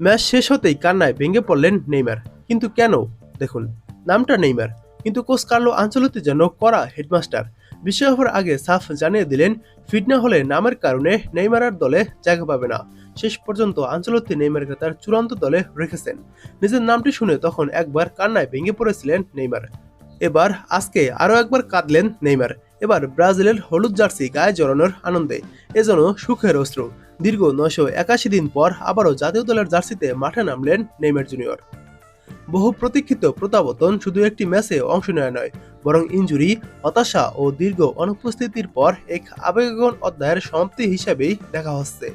Match শেষ হতেই কান্নায় ভেঙে পড়লেন নেইমার। কিন্তু কেন? দেখুন, নামটা নেইমার, কিন্তু কোচ কার্লো আনচেলত্তি যেন কড়া হেডমাস্টার। বিশ্বকাপের আগে সাফ জানিয়ে দিলেন, ফিট না হলে নামের কারণে নেইমার আর দলে জায়গা পাবে না। শেষ পর্যন্ত আনচেলত্তি নেইমারকে তার চূড়ান্ত দলে রেখেছেন। নিজের নামটি শুনে তখন একবার কান্নায় ভেঙে পড়েছিলেন নেইমার। এবার আজকে আরও একবার কাঁদলেন নেইমার। এবার ব্রাজিলের হলুদ জার্সি গায়ে জড়ানোর আনন্দে এ যেন সুখের অশ্রু। দীর্ঘ 981 দিন পর আবারও জাতীয় দলের জার্সিতে মাঠে নামলেন নেইমার জুনিয়র। বহু প্রতীক্ষিত প্রত্যাবর্তন শুধু একটি ম্যাচে অংশ নেওয়া নয়, বরং ইনজুরি, হতাশা ও দীর্ঘ অনুপস্থিতির পর এক আবেগঘন অধ্যায়ের সমাপ্তি হিসেবেই দেখা হচ্ছে।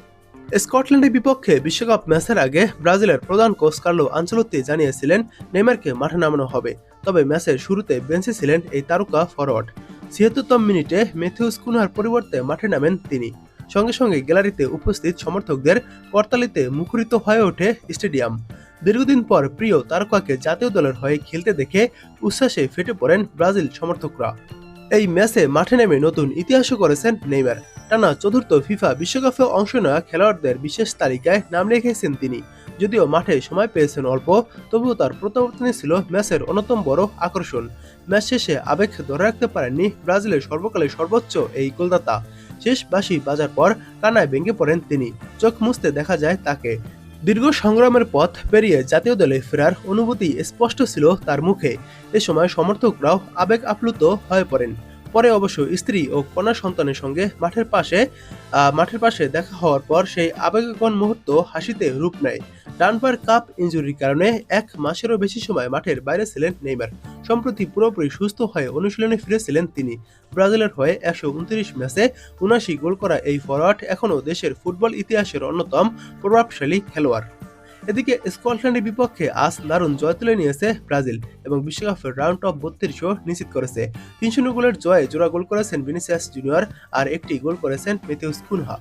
স্কটল্যান্ডের বিপক্ষে বিশ্বকাপ ম্যাচের আগে ব্রাজিলের প্রধান কোচ কার্লো আনচেলত্তি জানিয়েছিলেন নেইমারকে মাঠে নামানো হবে। তবে ম্যাচের শুরুতে বেঞ্চে ছিলেন এই তারকা ফরওয়ার্ড। ৭৬তম মিনিটে ম্যাথিউস কুনহার পরিবর্তে মাঠে নামেন তিনি। সঙ্গে সঙ্গে গ্যালারিতে উপস্থিত সমর্থকদের করতালিতে মুখরিত হয়ে ওঠে স্টেডিয়াম। দীর্ঘদিন পর প্রিয় তারকাকে জাতীয় দলের হয়ে খেলতে দেখে উচ্ছ্বাসে ফেটে পড়েন ব্রাজিল সমর্থকরা। এই ম্যাচে মাঠে নেমে নতুন ইতিহাসও করেছেন নেইমার। টানা চতুর্থ ফিফা বিশ্বকাপে অংশ নেওয়া খেলোয়াড়দের বিশেষ তালিকায় নাম রেখেছেন তিনি। যদিও মাঠে সময় পেয়েছেন অল্প, তবুও তার প্রত্যাবর্তনই ছিল ম্যাচের অন্যতম বড় আকর্ষণ। ম্যাচ শেষে আবেগ ধরে রাখতে পারেননি ব্রাজিলের সর্বকালের সর্বোচ্চ এই গোলদাতা। শেষ বাঁশি বাজার পর কান্নায় ভেঙে পড়েন তিনি। চোখ মুছতে দেখা যায় তাকে। দীর্ঘ সংগ্রামের পথ পেরিয়ে জাতীয় দলে ফেরার অনুভূতি স্পষ্ট ছিল তার মুখে। এ সময় সমর্থকরাও আবেগ আপ্লুত হয়ে পড়েন। পরে অবশ্য স্ত্রী ও কন্যা সন্তানের সঙ্গে মাঠের পাশে দেখা হওয়ার পর সেই আবেগঘন মুহূর্ত হাসিতে রূপ নেয়। ডান পায়ের কাপ ইনজুরির কারণে 1 মাসেরও বেশি সময় মাঠের বাইরে ছিলেন নেইমার। সম্প্রতি পুরোপুরি সুস্থ হয়ে অনুশীলনে ফিরেছিলেন তিনি। ব্রাজিলের হয়ে 129 ম্যাচে 79 গোল করা এই ফরওয়ার্ড এখনও দেশের ফুটবল ইতিহাসের অন্যতম প্রভাবশালী খেলোয়াড়। এদিকে স্কটল্যান্ডের বিপক্ষে আজ দারুণ জয় তুলে নিয়েছে ব্রাজিল এবং বিশ্বকাপের রাউন্ড অফ 32 নিশ্চিত করেছে। 3-0 গোলের জয়ে জোড়া গোল করেছেন ভিনিসিয়াস জুনিয়র আর একটি গোল করেছেন ম্যাথিউস কুনহা।